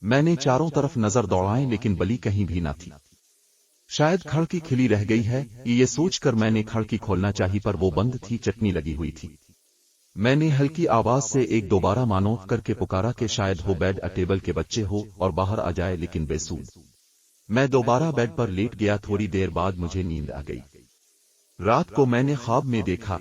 मैंने चारों तरफ नजर दौड़ाई लेकिन बली कहीं भी न थी। शायद खिड़की खिली रह गई है, ये सोचकर मैंने खिड़की खोलना चाही पर वो बंद थी, चटनी लगी हुई थी। मैंने हल्की आवाज से एक दोबारा मानोफ करके पुकारा कि शायद हो बेड टेबल के बच्चे हो और बाहर आ जाए, लेकिन बेसूद। मैं दोबारा बेड पर लेट गया। थोड़ी देर बाद मुझे नींद आ गई। रात को मैंने ख्वाब में देखा,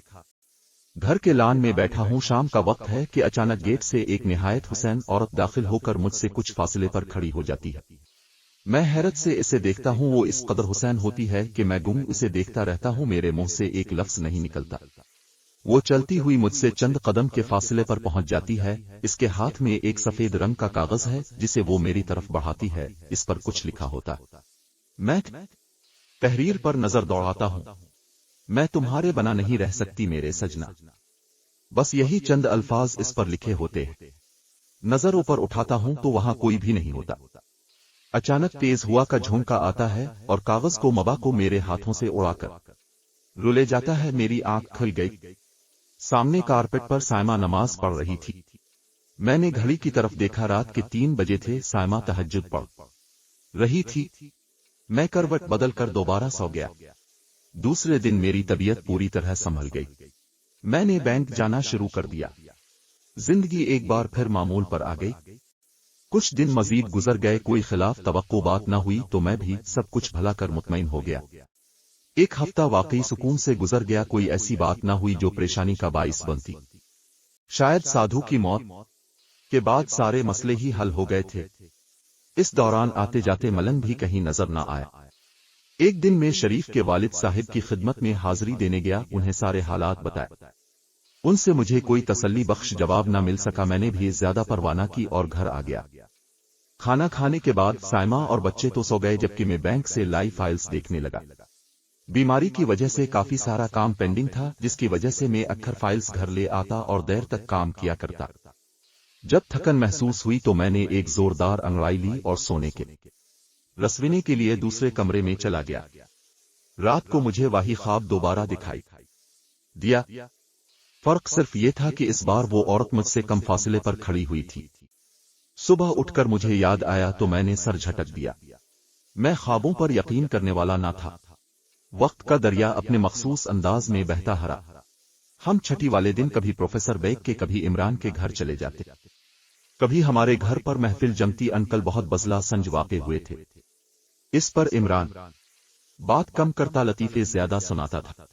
घर के लान में बैठा हूं, शाम का वक्त है कि अचानक गेट से एक निहायत हुसैन औरत दाखिल होकर मुझसे कुछ फासले पर खड़ी हो जाती है। मैं हैरत से इसे देखता हूं। वो इस कदर हुसैन होती है कि मैं गुम उसे देखता रहता हूं, मेरे मुंह से एक लफ्ज नहीं निकलता। वो चलती हुई मुझसे चंद कदम के फासले पर पहुंच जाती है। इसके हाथ में एक सफेद रंग का कागज है जिसे वो मेरी तरफ बढ़ाती है। इस पर कुछ लिखा होता। मैं तहरीर पर नजर दौड़ाता हूं। मैं तुम्हारे बना नहीं रह सकती मेरे सजना। बस यही चंद अल्फाज इस पर लिखे होते हैं। नजर ऊपर उठाता हूं तो वहां कोई भी नहीं होता। अचानक तेज हुआ का झोंका आता है और कागज को मबा को मेरे हाथों से उड़ाकर रुले जाता है। मेरी आंख खुल गई। सामने कारपेट पर सायमा नमाज पढ़ रही थी। मैंने घड़ी की तरफ देखा, रात के 3 बजे थे। सायमा तहज्जुद पढ़ रही थी। मैं करवट बदल कर दोबारा सो गया। दूसरे दिन मेरी तबीयत पूरी तरह संभल गई। मैंने बैंक जाना शुरू कर दिया। जिंदगी एक बार फिर मामूल पर आ गई। कुछ दिन मजीद गुजर गए, कोई खिलाफ तवक्को बात न हुई तो मैं भी सब कुछ भला कर मुतमईन हो गया। एक हफ्ता वाकई सुकून से गुजर गया। कोई ऐसी बात न हुई जो परेशानी का बाइस बनती। शायद साधु की मौत के बाद सारे मसले ही हल हो गए थे। इस दौरान आते जाते मलन भी कहीं नजर न आया। एक दिन मैं शरीफ के वालिद साहिब की खिदमत में हाजिरी देने गया, उन्हें सारे हालात बताए। उनसे मुझे कोई तसल्ली बख्श जवाब न मिल सका। मैंने भी ज्यादा परवाह न की और घर आ गया। खाना खाने के बाद सायमा और बच्चे तो सो गए, जबकि मैं बैंक से लाई फाइल्स देखने लगा। बीमारी की वजह से काफी सारा काम पेंडिंग था, जिसकी वजह से मैं अक्सर फाइल्स घर ले आता और देर तक काम किया करता। जब थकन महसूस हुई तो मैंने एक जोरदार अंगड़ाई ली और सोने के रसवीने के लिए दूसरे कमरे में चला गया। रात को मुझे वही ख्वाब दोबारा दिखाई दिया। फर्क सिर्फ ये था कि इस बार वो औरत मुझसे कम फासले पर खड़ी हुई थी। सुबह उठकर मुझे याद आया तो मैंने सर झटक दिया। मैं ख्वाबों पर यकीन करने वाला ना था। वक्त का दरिया अपने मखसूस अंदाज में बहता हरा। हम छठी वाले दिन कभी प्रोफेसर बेग के, कभी इमरान के घर चले जाते। कभी हमारे घर पर महफिल जमती। अंकल बहुत बजला संज वाक़े हुए थे। इस पर इमरान बात कम करता, लतीफे ज्यादा सुनाता था।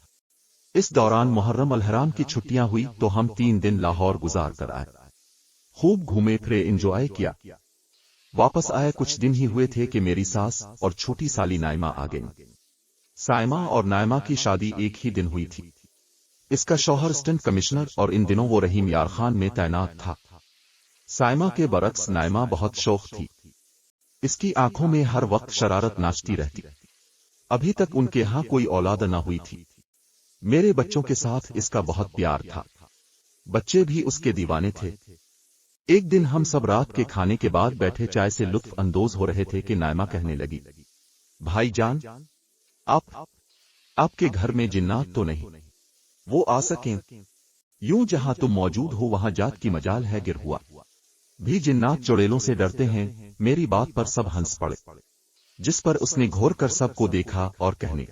इस दौरान मुहर्रम अल हराम की छुट्टियां हुई तो हम 3 दिन लाहौर गुजार कर आए। खूब घूमे फिरे, एंजॉय किया। वापस आए कुछ दिन ही हुए थे कि मेरी सास और छोटी साली नाइमा आ गई। सायमा और नाइमा की शादी एक ही दिन हुई थी। इसका शौहर स्टंट कमिश्नर और इन दिनों वो रहीम यार खान में तैनात था। सायमा के बरक्स नाइमा बहुत शौक थी। इसकी आंखों में हर वक्त शरारत नाचती रहती। अभी तक उनके यहां कोई औलाद न हुई थी। मेरे बच्चों के साथ इसका बहुत प्यार था। बच्चे भी उसके दीवाने थे। एक दिन हम सब रात के खाने के बाद बैठे चाय से लुत्फ अंदोज हो रहे थे कि नाइमा कहने लगी, भाईजान, आपके घर में जिन्नात तो नहीं वो आ सकें? यूं जहां तुम मौजूद हो वहां जात की मजाल है। गिर हुआ भी जिन्नात चुड़ैलों से डरते हैं। मेरी बात पर सब हंस पड़े, जिस पर उसने घोर कर सबको देखा और कहने,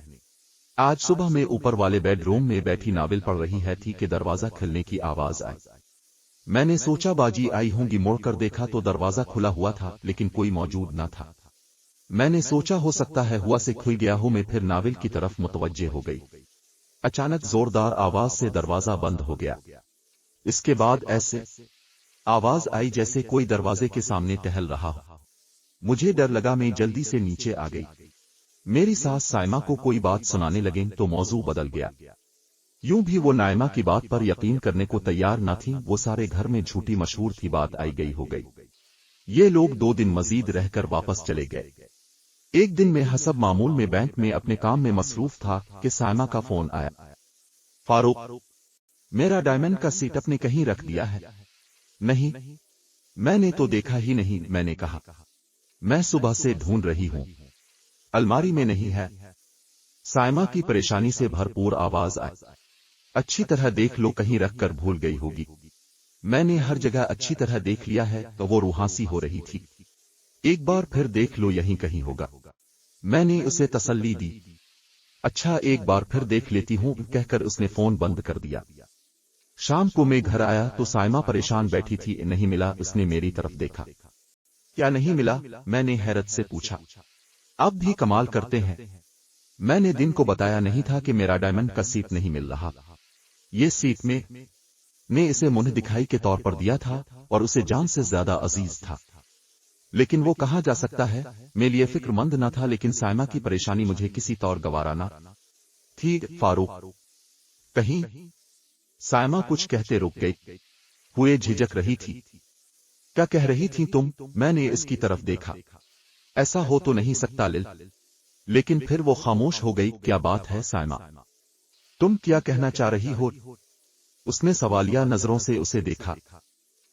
आज सुबह में ऊपर वाले बेडरूम में बैठी नाविल पढ़ रही है थी कि दरवाजा खुलने की आवाज आई। मैंने सोचा बाजी आई होंगी। मुड़कर देखा तो दरवाजा खुला हुआ था, लेकिन कोई मौजूद न था। मैंने सोचा हो सकता है हुआ से खुल गया हो। मैं फिर नाविल की तरफ मुतवज्जे हो गई। अचानक जोरदार आवाज से दरवाजा बंद हो गया। इसके बाद ऐसे आवाज आई जैसे कोई दरवाजे के सामने टहल रहा हो। मुझे डर लगा। मैं जल्दी से नीचे आ गई। मेरी सास सायमा को कोई बात सुनाने लगे तो मौजू बदल गया। यूं भी वो नाइमा की बात पर यकीन करने को तैयार न थी। वो सारे घर में झूठी मशहूर थी, बात आई गई हो गई। ये लोग 2 दिन मजीद रहकर वापस चले गए। एक दिन मैं हसब मामूल में बैंक में अपने काम में मसरूफ था कि सायमा का फोन आया। फारूक, मेरा डायमंड का सेट अपने कहीं रख दिया है? नहीं, मैंने तो देखा ही नहीं। मैंने कहा, मैं सुबह से ढूंढ रही हूं, अलमारी में नहीं है। सायमा की परेशानी से भरपूर आवाज आई, अच्छी तरह देख लो, कहीं रखकर भूल गई होगी। मैंने हर जगह अच्छी तरह देख लिया है तो वो रुहासी हो रही थी। एक बार फिर देख लो, यहीं कहीं होगा। मैंने उसे तसल्ली दी। अच्छा, एक बार फिर देख लेती हूं, कहकर उसने फोन बंद कर दिया। शाम को मैं घर आया तो साइमा परेशान बैठी थी। नहीं मिला। उसने मेरी तरफ देखा। क्या नहीं मिला? मैंने हैरत से पूछा। अब भी कमाल करते हैं। मैंने दिन को बताया नहीं था कि मेरा डायमंड का सीट नहीं मिल रहा। ये सीट में ने इसे मुंह दिखाई के तौर पर दिया था और उसे जान से ज्यादा अजीज था। लेकिन वो कहा जा सकता है, मेरे लिए फिक्रमंद न था, लेकिन साइमा की परेशानी मुझे किसी तौर गवारा न थी। फारूक, कहीं। साइमा कुछ कहते रुक गई, हुए झिझक रही थी। क्या कह रही थी तुम? मैंने इसकी तरफ देखा। ऐसा हो तो नहीं सकता लिल। लेकिन फिर वो खामोश हो गई। क्या बात है साइमा? तुम क्या कहना चाह रही हो? उसने सवालिया नजरों से उसे देखा।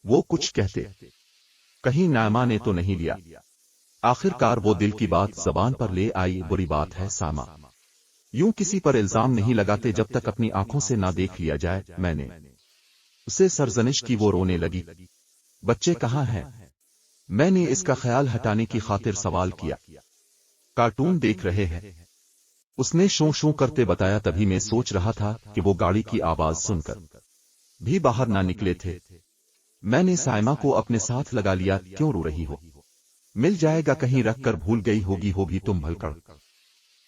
वो कुछ कहते, कहीं नायमा ने तो नहीं लिया। आखिरकार वो दिल की बात जबान पर ले आई। बुरी बात है सामा, यूं किसी पर इल्जाम नहीं लगाते जब तक अपनी आंखों से ना देख लिया जाए। मैंने उसे सरजनिश की। वो रोने लगी। बच्चे कहाँ हैं? मैंने इसका ख्याल हटाने की खातिर सवाल किया। कार्टून देख रहे हैं, उसने शों शों करते बताया। तभी मैं सोच रहा था कि वो गाड़ी की आवाज सुनकर भी बाहर ना निकले थे। मैंने साइमा को अपने साथ लगा लिया। क्यों रो रही हो? मिल जाएगा, कहीं रख कर भूल गई होगी तुम भलकड़।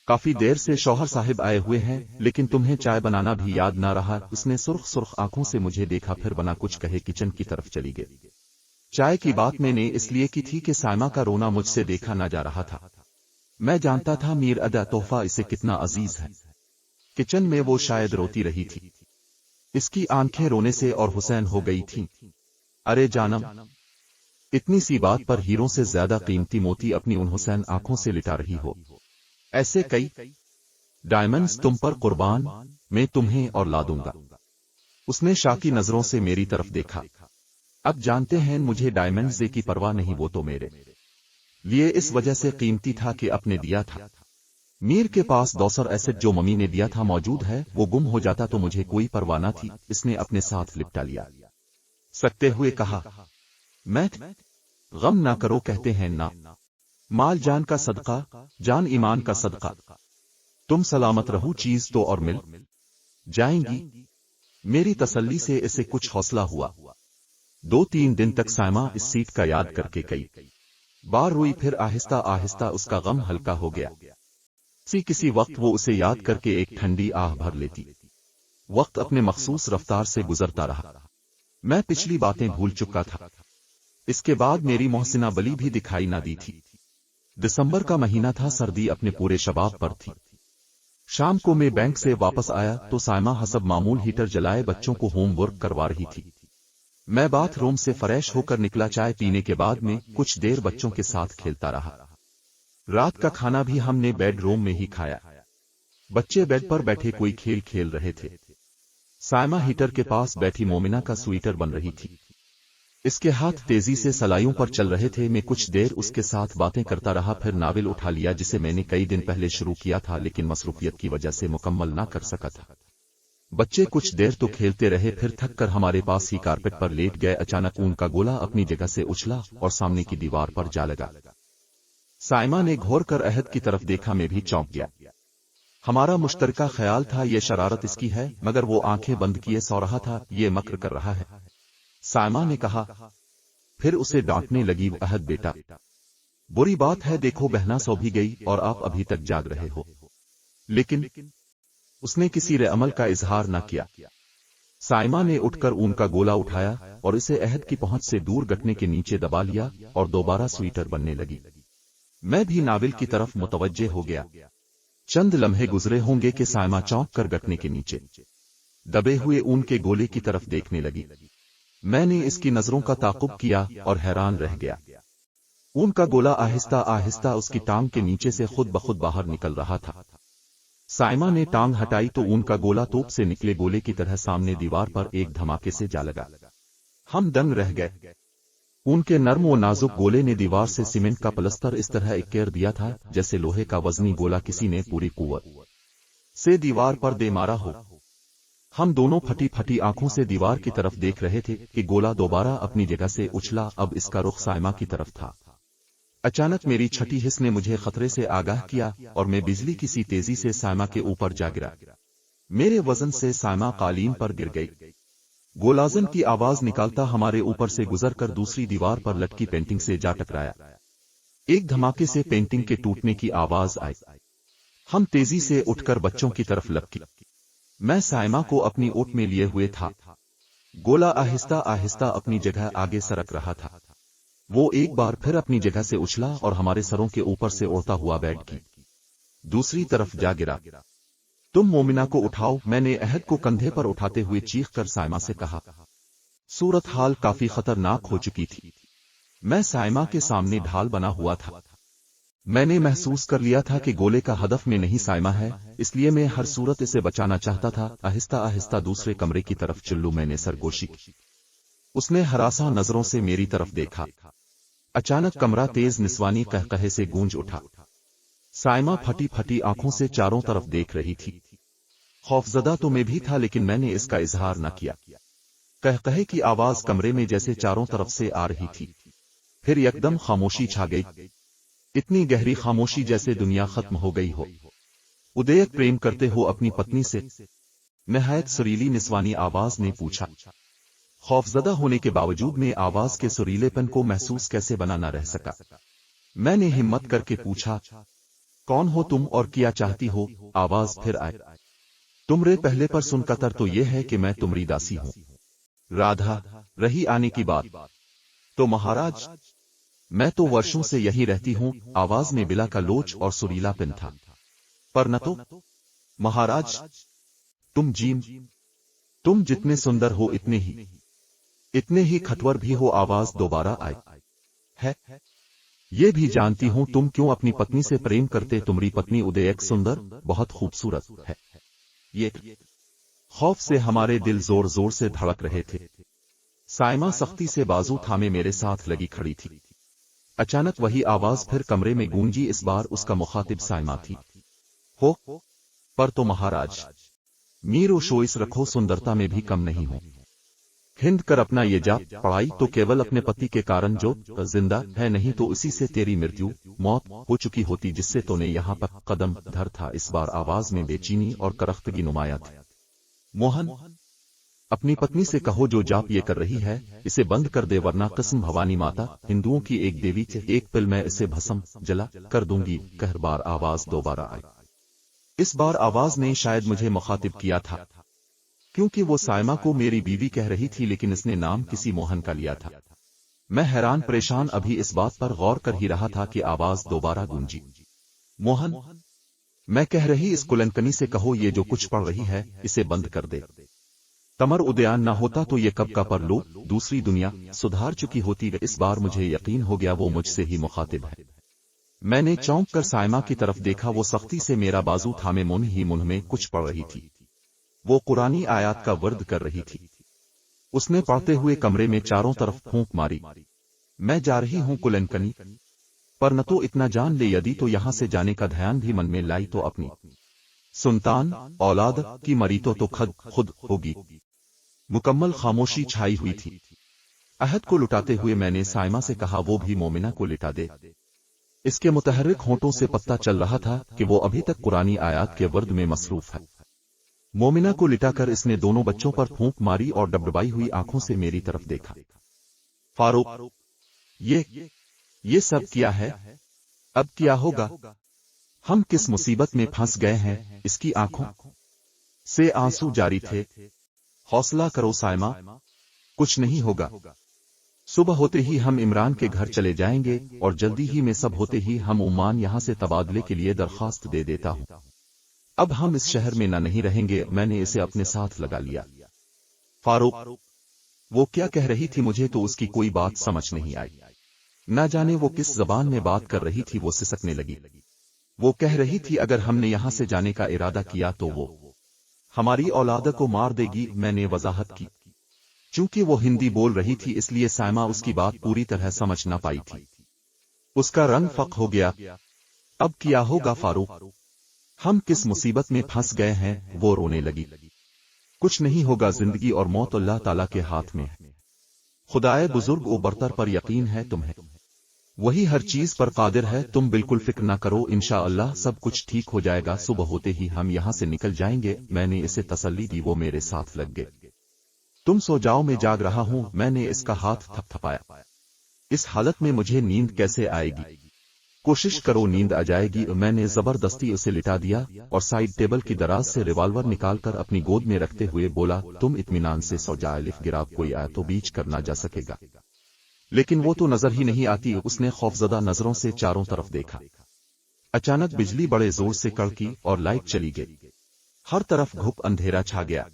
काफी देर से शौहर साहिब आए हुए हैं, लेकिन तुम्हें चाय बनाना भी याद ना रहा। उसने सुर्ख सुर्ख आंखों से मुझे देखा, फिर बना कुछ कहे किचन की तरफ चली गई। चाय की बात मैंने इसलिए की थी कि साइमा का रोना मुझसे देखा ना जा रहा था। मैं जानता था मीर अदा तोहफा इसे कितना अजीज है। किचन में वो शायद रोती रही थी। इसकी आंखें रोने से और हुसैन हो गई थीं। अरे जानम, इतनी सी बात पर हीरों से ज्यादा कीमती मोती अपनी उन हुसैन आंखों से लिटा रही हो। ऐसे कई डायमंड्स तुम पर कुर्बान, मैं तुम्हें और ला दूंगा। उसने शाकी नजरों से मेरी तरफ देखा। अब जानते हैं मुझे डायमंड्स की परवाह नहीं, वो तो मेरे लिए इस वजह से कीमती था कि अपने दिया था। मीर के पास दोसर एसेट जो मम्मी ने दिया था मौजूद है। वो गुम हो जाता तो मुझे कोई परवाह न थी। इसने अपने साथ लिपटा लिया। सकते हुए कहा, मैं गम ना करो, कहते हैं ना, माल जान का सदका, जान ईमान का सदका। तुम सलामत रहो, चीज तो और मिल जाएंगी। मेरी तसल्ली से इसे कुछ हौसला हुआ। 2-3 दिन तक साइमा इस सीट का याद करके कई बार रोई, फिर आहिस्ता आहिस्ता उसका गम हल्का हो गया। किसी वक्त वो उसे याद करके एक ठंडी आह भर लेती। वक्त अपने मखसूस रफ्तार से गुजरता रहा। मैं पिछली बातें भूल चुका था। इसके बाद मेरी मोहसिना बली भी दिखाई ना दी थी। दिसंबर का महीना था, सर्दी अपने पूरे शबाब पर थी। शाम को मैं बैंक से वापस आया तो साइमा हसब मामूल हीटर जलाए बच्चों को होमवर्क करवा रही थी। मैं बाथरूम से फ्रेश होकर निकला। चाय पीने के बाद में कुछ देर बच्चों के साथ खेलता रहा। रात का खाना भी हमने बेडरूम में ही खाया। बच्चे बेड पर बैठे कोई खेल खेल रहे थे। साइमा हीटर के पास बैठी मोमिना का स्वेटर बन रही थी। इसके हाथ तेजी से सलाइयों पर चल रहे थे। मैं कुछ देर उसके साथ बातें करता रहा, फिर नावल उठा लिया जिसे मैंने कई दिन पहले शुरू किया था, लेकिन मसरूफियत की वजह से मुकम्मल ना कर सका था। बच्चे कुछ देर तो खेलते रहे, फिर थक कर हमारे पास ही कारपेट पर लेट गए। अचानक ऊन का गोला अपनी जगह से उछला और सामने की दीवार पर जा लगा। साइमा ने घोर कर अहद की तरफ देखा। मैं भी चौंक गया। हमारा मुश्तरका ख्याल था ये शरारत इसकी है, मगर वो आंखें बंद किए सो रहा था। ये मक्र कर रहा है, साइमा ने कहा। फिर उसे डांटने लगी, अहद बेटा, बुरी बात है, देखो बहना सो भी गई और आप अभी तक जाग रहे हो। लेकिन उसने किसी रअमल का इजहार न किया। साइमा ने उठकर ऊन का गोला उठाया और इसे अहद की पहुंच से दूर गटने के नीचे दबा लिया और दोबारा स्वेटर बनने लगी। मैं भी नाविल की तरफ मुतवज्जे हो गया। चंद लम्हे गुजरे होंगे कि साइमा चौंक कर गटने के नीचे दबे हुए ऊन के गोले की तरफ देखने लगी। मैंने इसकी नजरों का ताकुब किया और हैरान रह गया। ऊन का गोला आहिस्ता आहिस्ता उसकी टांग के नीचे से खुद ब खुद बाहर निकल रहा था। साइमा ने टांग हटाई तो ऊन का गोला तोप से निकले गोले की तरह सामने दीवार पर एक धमाके से जा लगा। हम दंग रह गए। ऊन के नर्म व नाजुक गोले ने दीवार से सीमेंट का पलस्तर इस तरह इक्केर दिया था जैसे लोहे का वजनी गोला किसी ने पूरी कुव्वत से दीवार पर दे मारा हो। हम दोनों फटी फटी आंखों से दीवार की तरफ देख रहे थे कि गोला दोबारा अपनी जगह से उछला। अब इसका रुख साइमा की तरफ था। अचानक मेरी छठी हिस्स ने मुझे खतरे से आगाह किया और मैं बिजली की सी तेजी से साइमा के ऊपर जा गिरा। मेरे वजन से साइमा कालीन पर गिर गई। गोलाजन की आवाज निकालता हमारे ऊपर से गुजरकर दूसरी दीवार पर लटकी पेंटिंग से जा टकराया। एक धमाके से पेंटिंग के टूटने की आवाज आई। हम तेजी से उठकर बच्चों की तरफ लपकी। मैं साइमा को अपनी ओट में लिए हुए था। गोला आहिस्ता आहिस्ता अपनी जगह आगे सरक रहा था। वो एक बार फिर अपनी जगह से उछला और हमारे सरों के ऊपर से उड़ता हुआ बेड की दूसरी तरफ जा गिरा। तुम मोमिना को उठाओ, मैंने अहद को कंधे पर उठाते हुए चीख कर साइमा से कहा। सूरत हाल काफी खतरनाक हो चुकी थी। मैं साइमा के सामने ढाल बना हुआ था। मैंने महसूस कर लिया था कि गोले का हदफ में नहीं साइमा है, इसलिए मैं हर सूरत इसे बचाना चाहता था। आहिस्ता आहिस्ता दूसरे कमरे की तरफ चलूं, मैंने सरगोशी की। उसने हरासा नजरों से मेरी तरफ देखा। अचानक कमरा तेज निस्वानी कहकहे से गूंज उठा। साइमा फटी फटी आंखों से चारों तरफ देख रही थी। खौफजदा तो मैं भी था, लेकिन मैंने इसका इजहार न किया। कहकहे की आवाज कमरे में जैसे चारों तरफ से आ रही थी। फिर यकदम खामोशी छा गई, इतनी गहरी खामोशी जैसे दुनिया खत्म हो गई हो। उदयक प्रेम करते हो अपनी पत्नी से? निहायत सुरीली निस्वानी आवाज ने पूछा। खौफजदा होने के बावजूद मैं आवाज के सुरीलेपन को महसूस कैसे बना न रह सका। मैंने हिम्मत करके पूछा, कौन हो तुम और क्या चाहती हो? आवाज फिर आई। तुमरे पहले पर सुनकर तो यह है कि मैं तुम्हारी दासी हूं। राधा, रही आने की बात तो महाराज, मैं तो वर्षों से यही रहती हूं। आवाज में बिला का लोच और सुरीलापन था। पर न तो महाराज, तुम जितने सुंदर हो इतने ही खतवर भी हो। आवाज दोबारा आई। है ये भी जानती हूं तुम क्यों अपनी पत्नी से प्रेम करते। तुम्हारी पत्नी उदयक सुंदर, बहुत खूबसूरत है। ये खौफ से हमारे दिल जोर जोर से धड़क रहे थे। साइमा सख्ती से बाजू थामे मेरे साथ लगी खड़ी थी। अचानक वही आवाज फिर कमरे में गूंजी। इस बार उसका मुखातिब साइमा थी। हो पर तो महाराज, मीरो शोइस रखो, सुंदरता में भी कम नहीं हो। हिंद कर अपना ये जा पढ़ाई तो केवल अपने पति के कारण जो जिंदा है, नहीं तो उसी से तेरी मौत हो चुकी होती जिससे तूने यहाँ पर कदम धर था। इस बार आवाज में बेचैनी और करख्तगी नुमाया थी। मोहन, अपनी पत्नी से कहो जो जाप ये कर रही है इसे बंद कर दे, वरना कसम भवानी माता, हिंदुओं की एक देवी थे, एक पिल में इसे भस्म जला कर दूंगी। कहरबार आवाज दोबारा आई। इस बार आवाज ने शायद मुझे मुखातिब किया था, क्योंकि वो साइमा को मेरी बीवी कह रही थी, लेकिन इसने नाम किसी मोहन का लिया था। मैं हैरान परेशान अभी इस बात पर गौर कर ही रहा था कि आवाज दोबारा गूंजी। मोहन, मैं कह रही इस कुलंकनी से कहो ये जो कुछ पढ़ रही है इसे बंद कर दे। तमर उदयान ना होता तो ये कब का पर लो दूसरी दुनिया सुधार चुकी होती। इस बार मुझे यकीन हो गया वो मुझसे ही मुखातिब है। मैंने चौंक कर साइमा की तरफ देखा। वो सख्ती से मेरा बाजू थामे मुंह में कुछ पढ़ रही थी। वो कुरानी आयात का वर्द कर रही थी। उसने पढ़ते हुए कमरे में चारों तरफ फूंक मारी। मैं जा रही हूं कुलंकनी, पर न तो इतना जान ले, यदि तो यहां से जाने का ध्यान भी मन में लाई तो अपनी सुल्तान औलाद की मरी तो खुद होगी। मुकम्मल खामोशी छाई हुई थी। अहद को लुटाते हुए मैंने साइमा से कहा, वो भी मोमिना को लिटा दे। इसके मुतहर्रिक होंठों से पता चल रहा था कि वो अभी तक कुरानी आयात के वर्द में मसरूफ है। मोमिना को लिटाकर इसने दोनों बच्चों पर फूंक मारी और डबडबाई हुई आंखों से मेरी तरफ देखा। फारूक, ये सब क्या है? अब क्या होगा? हम किस मुसीबत में फंस गए हैं? इसकी आंखों से आंसू जारी थे। हौसला करो साइमा, कुछ नहीं होगा। सुबह होते ही हम इमरान के घर चले जाएंगे और जल्दी ही में सब होते ही हम ओमान यहां से तबादले के लिए दरखास्त दे देता हूं। अब हम इस शहर में नहीं रहेंगे। मैंने इसे अपने साथ लगा लिया। फारूक, वो क्या कह रही थी? मुझे तो उसकी कोई बात समझ नहीं आई। न जाने वो किस जबान में बात कर रही थी। वो सिसकने लगी। वो कह रही थी अगर हमने यहां से जाने का इरादा किया तो वो हमारी औलाद को मार देगी। मैंने वजाहत की। चूंकि वो हिंदी बोल रही थी इसलिए साइमा उसकी बात पूरी तरह समझ न पाई थी। उसका रंग फक हो गया। अब क्या होगा फारूक? हम किस मुसीबत में फंस गए हैं? वो रोने लगी। कुछ नहीं होगा, जिंदगी और मौत अल्लाह ताला के हाथ में है। खुदाए बुजुर्ग ओ बरतर पर यकीन है तुम्हें। वही हर चीज पर कादिर है, तुम बिल्कुल फिक्र ना करो, इंशाअल्लाह सब कुछ ठीक हो जाएगा, सुबह होते ही हम यहाँ से निकल जाएंगे। मैंने इसे तसल्ली दी, वो मेरे साथ लग गए। तुम सो जाओ, मैं जाग रहा हूँ। मैंने इसका हाथ थपथपाया। इस हालत में मुझे नींद कैसे आएगी? कोशिश करो नींद आ जाएगी। मैंने जबरदस्ती उसे लिटा दिया और साइड टेबल की दराज से रिवॉल्वर निकालकर अपनी गोद में रखते हुए बोला, तुम इत्मीनान से सो जाओ, अलिफ गिराब कोई आया तो बीच करना जा सकेगा, लेकिन वो तो नजर ही नहीं आती। उसने खौफजदा नजरों से चारों तरफ देखा। अचानक बिजली बड़े जोर से कड़की और लाइट चली गई। हर तरफ घुप अंधेरा छा गया।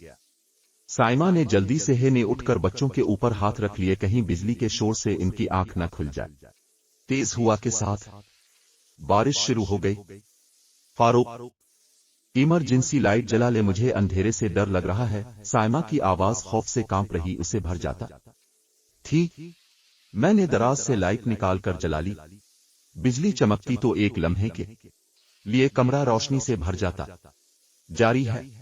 साइमा ने जल्दी से ने उठकर बच्चों के ऊपर हाथ रख लिए, कहीं बिजली के शोर से इनकी आंख न खुल जाए। तेज हुआ के साथ बारिश शुरू हो गई। फारूक, इमरजेंसी लाइट जला ले, मुझे अंधेरे से डर लग रहा है। साइमा की आवाज खौफ से कांप रही, उसे भर जाता थी। मैंने दराज से लाइट निकालकर जला ली। बिजली चमकती तो एक लम्हे के लिए कमरा रोशनी से भर जाता। जारी है।